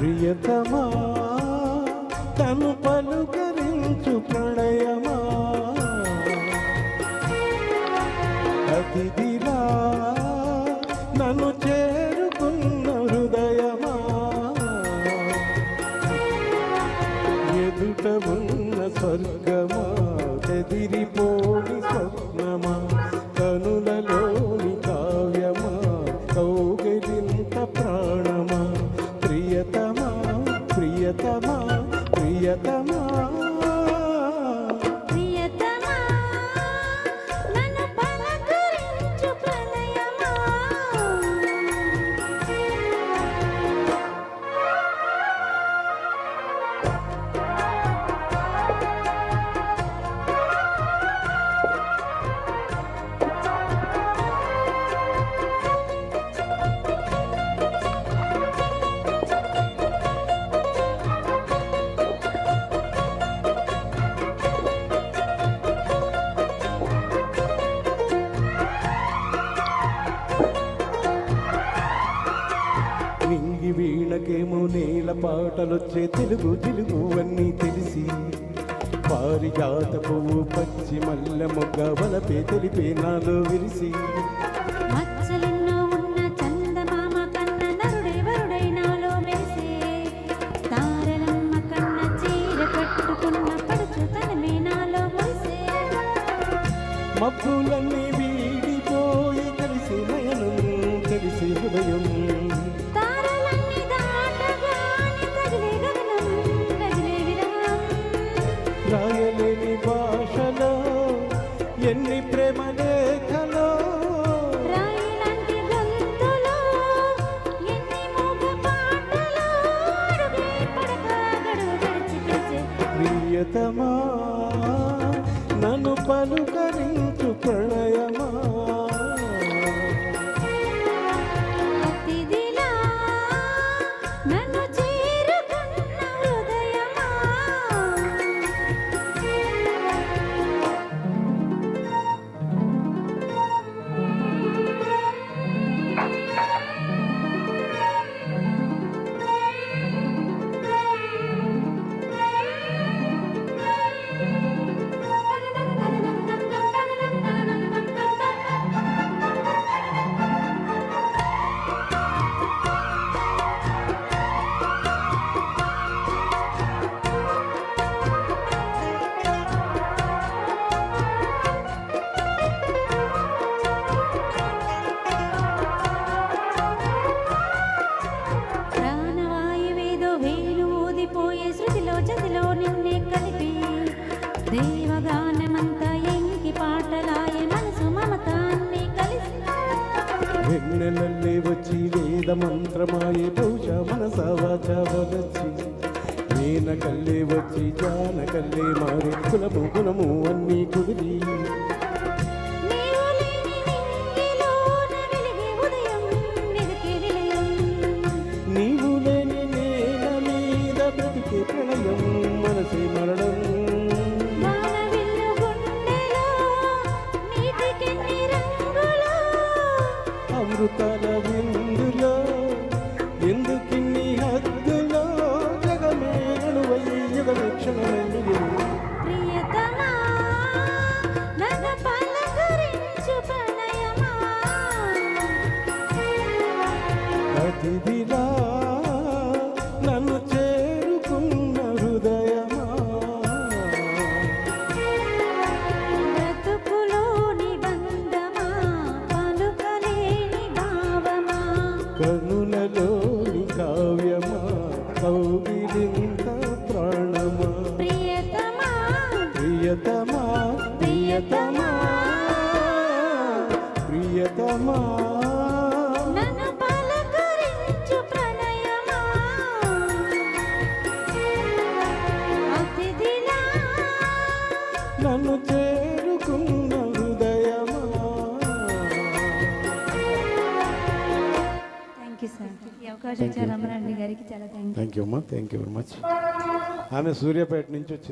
ప్రియతమా తను పలుకరించు ప్రణయమా అతిథిలా నన్ను చేరుకున్న హృదయమా ఎదుట ఉన్న స్వర్గమా చెదిరిపోని స్వప్నమా కనులలోని కావ్యమా కౌగిలింత ప్రాణమా ప్రియతమా ప్రియతమా ప్రియతమా నింగి వీణకేమో నేల పాటలొచ్చే తెలుగు తెలుగు అన్నీ తెలిసి పారిజాత పువ్వు పచ్చి మల్ల మొగ్గ వలపే తెలిపే నాలో విరిసి మచ్చలెన్నో ఉన్న చందమామ కన్న నరుడే వరుడై నాలో మెరిసే తారలమ్మ కన్న చీర కట్టుకున్న పడుచు తనమే నాలో మురిసే మబ్బులన్నీ వీడిపోయి కలిసి నయనం కలిసి హృదయం రాయలేని భాషలో ఎన్ని ప్రేమ లేఖలో రాయిలాంటి గొంతులో ఎన్ని మూగ పాటలో అడుగే పడక గడువు గడిచి ప్రియతమా నన్ను పలుకరించు ప్రణయమా అతిథిలా నన్ను చేరుకున్న హృదయమా జతిలో నిన్నే కలిపి దేవగానమంతా ఎంకి పాటలాయ మనసు మమతాన్ని కలిసి వెన్నెలల్లే వచ్చి వేద మంత్రమాయే పూజ మనస వాచ వలచి నేన కల్లే వచ్చి జాన కల్లే మారి కులము గుణము అన్నీ కుదిరి నీవు లేని నేల మీద బ్రతికే ప్రణయం మనసే మరణం అమృతాల విందులో ఎందుకిన్ని హద్దులో జగమేణువై యుగలక్షణమైంది ప్రియతమా నన్ను పలకరించు ప్రణయమా అతిథిలా నన్ను చేరుకున్న హృదయమా బ్రతుకులోని బంధమా పలుకలేని భావమా కనులలోని కావ్యమా కౌగిలింత ప్రాణమా ప్రియతమా ప్రియతమా ప్రియతమా ప్రియతమా నన్ను పలకరించు ప్రణయమా అతిథిలా నన్ను చేరుకున్న హృదయమా. Thank you sir. ఈ అవకాశం ఇచ్చారు రమణారెడ్డి గారికి చాలా థ్యాంక్ యూ అమ్మా. Thank you very much. ఆమె సూర్యాపేట నుంచి వచ్చి